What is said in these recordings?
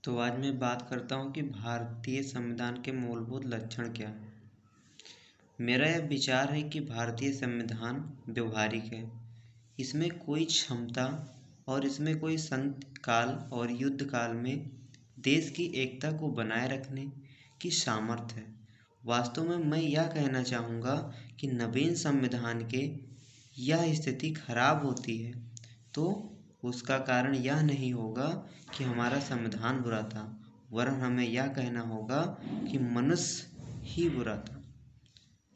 तो आज मैं बात करता हूँ कि भारतीय संविधान के मूलभूत लक्षण क्या हैं। मेरा यह विचार है कि भारतीय संविधान व्यवहारिक है। इसमें कोई क्षमता और इसमें कोई संकट काल और युद्ध काल में देश की एकता को बनाए रखने की सामर्थ्य है। वास्तव में मैं यह कहना चाहूँगा कि नवीन संविधान के यह स्थिति खराब होती है तो उसका कारण यह नहीं होगा कि हमारा संविधान बुरा था, वरन हमें यह कहना होगा कि मनुष्य ही बुरा था,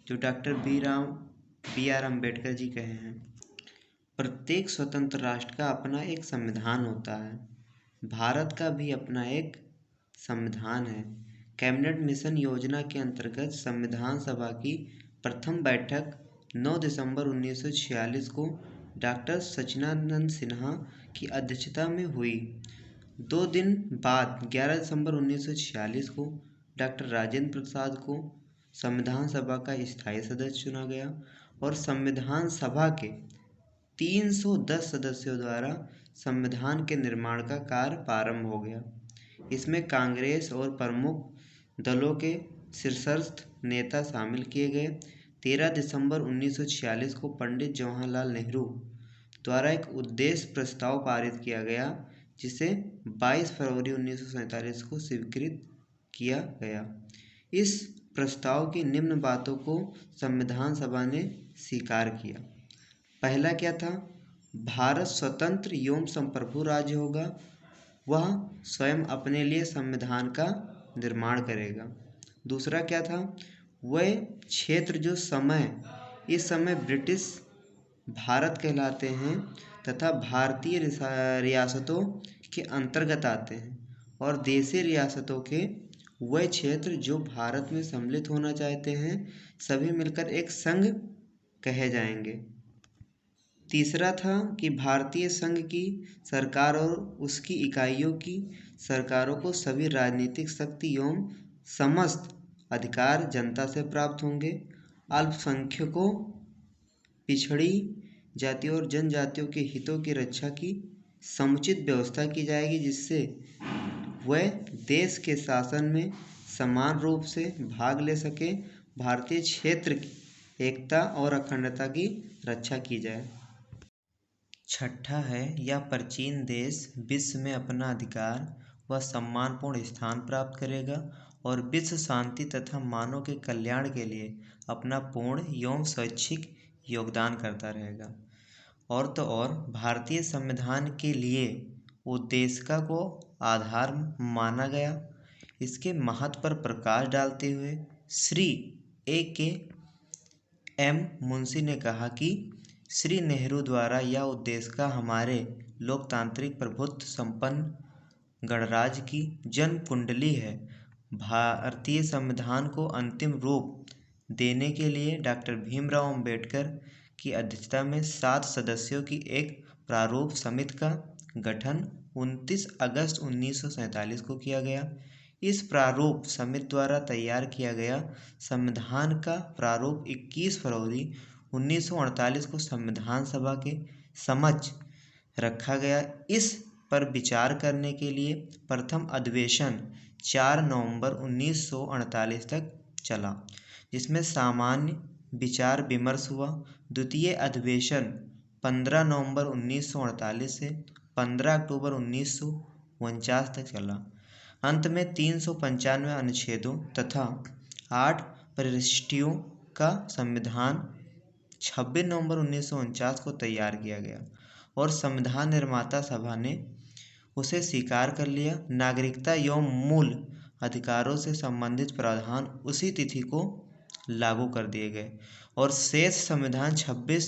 जो doctor B are Ambedkar ji कहे हैं। प्रत्येक स्वतंत्र राष्ट्र का अपना एक संविधान होता है। भारत का भी अपना एक संविधान है। कैबिनेट मिशन योजना के अंतर्गत संविधान सभा की प्रथम बैठक 9 दिसंबर 1946 को डॉक्टर सच्चिदानंद सिन्हा की अध्यक्षता में हुई। 2 दिन बाद 11 दिसंबर 1946 को डॉक्टर राजेंद्र प्रसाद को संविधान सभा का स्थायी सदस्य चुना गया और संविधान सभा के 310 सदस्यों द्वारा संविधान के निर्माण का कार्य प्रारंभ हो गया। इसमें कांग्रेस और प्रमुख दलों के शीर्षस्थ नेता शामिल किए गए। 13 दिसंबर 1946 को पंडित जवाहरलाल नेहरू द्वारा एक उद्देश्य प्रस्ताव पारित किया गया, जिसे 22 फरवरी 1947 को स्वीकृत किया गया। इस प्रस्ताव की निम्न बातों को संविधान सभा ने स्वीकार किया। पहला क्या था? भारत स्वतंत्र एवं संप्रभु राज्य होगा। वह स्वयं अपने लिए संविधान का निर्माण करेगा। दूसरा क्या था? वह क्षेत्र जो इस समय ब्रिटिश भारत कहलाते हैं तथा भारतीय रियासतों के अंतर्गत आते हैं, और देशी रियासतों के वह क्षेत्र जो भारत में सम्मिलित होना चाहते हैं, सभी मिलकर एक संघ कहे जाएंगे। तीसरा था कि भारतीय संघ की सरकार और उसकी इकाइयों की सरकारों को सभी राजनीतिक शक्ति एवं समस्त अधिकार जनता से प्राप्त होंगे। अल्पसंख्यकों, पिछड़ी जातियों और जनजातियों के हितों की रक्षा की समुचित व्यवस्था की जाएगी, जिससे वह देश के शासन में समान रूप से भाग ले सके। भारतीय क्षेत्र की एकता और अखंडता की रक्षा की जाए। छठा है, यह प्राचीन देश विश्व में अपना अधिकार व सम्मानपूर्ण स्थान प्राप्त करेगा और विश्व शांति तथा मानव के कल्याण के लिए अपना पूर्ण एवं स्वैच्छिक योगदान करता रहेगा। और तो और भारतीय संविधान के लिए उद्देशिका को आधार माना गया। इसके महत्व पर प्रकाश डालते हुए श्री A.K.M. मुंशी ने कहा कि श्री नेहरू द्वारा यह उद्देशिका हमारे लोकतांत्रिक प्रभुत्व संपन्न गणराज्य की जन्म कुंडली है। भारतीय संविधान को अंतिम रूप देने के लिए डॉक्टर भीमराव अम्बेडकर की अध्यक्षता में 7 सदस्यों की एक प्रारूप समिति का गठन 29 अगस्त 1947 को किया गया। इस प्रारूप समिति द्वारा तैयार किया गया संविधान का प्रारूप 21 फरवरी 1948 को संविधान सभा के समक्ष रखा गया। इस पर विचार करने के लिए प्रथम अधिवेशन 4 नवंबर 1948 तक चला, जिसमें सामान्य विचार विमर्श हुआ। द्वितीय अधिवेशन 15 नवंबर 1948 से 15 अक्टूबर 1949 तक चला। अंत में 395 अनुच्छेदों तथा 8 प्रविष्टियों का संविधान 26 नवंबर 1949 को तैयार किया गया और संविधान निर्माता सभा ने उसे स्वीकार कर लिया। नागरिकता एवं मूल अधिकारों से संबंधित प्रावधान उसी तिथि को लागू कर दिए गए और शेष संविधान 26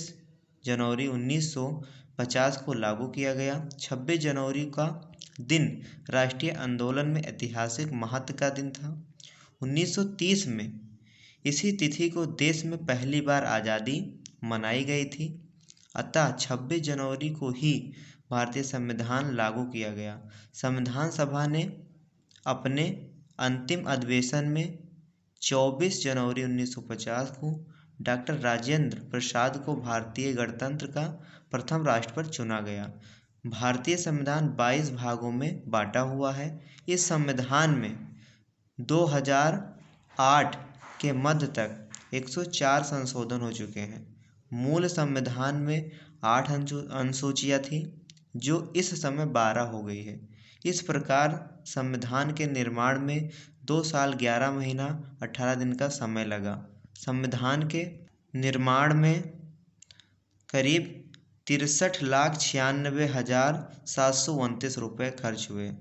जनवरी 1950 को लागू किया गया। 26 जनवरी का दिन राष्ट्रीय आंदोलन में ऐतिहासिक महत्व का दिन था। 1930 में इसी तिथि को देश में पहली बार आज़ादी मनाई गई थी। अतः 26 जनवरी को ही भारतीय संविधान लागू किया गया। संविधान सभा ने अपने अंतिम अधिवेशन में 24 जनवरी 1950 को डॉक्टर राजेंद्र प्रसाद को भारतीय गणतंत्र का प्रथम राष्ट्रपति चुना गया। भारतीय संविधान 22 भागों में बांटा हुआ है। इस संविधान में 2008 के मध्य तक 104 संशोधन हो चुके हैं। मूल संविधान में 8 अनुसूचियाँ थीं, जो इस समय 12 हो गई है। इस प्रकार संविधान के निर्माण में 2 साल 11 महीना 18 दिन का समय लगा। संविधान के निर्माण में करीब 63,96,729 रुपये खर्च हुए।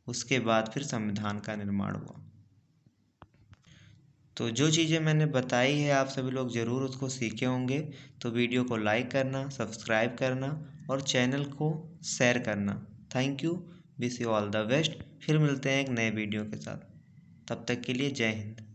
उसके बाद फिर संविधान का निर्माण हुआ। तो जो चीज़ें मैंने बताई है आप सभी लोग ज़रूर उसको सीखे होंगे। तो वीडियो को लाइक करना, सब्सक्राइब करना और चैनल को शेयर करना। Thank you, wish you all the best. फिर मिलते हैं एक नए वीडियो के साथ। तब तक के लिए जय हिंद।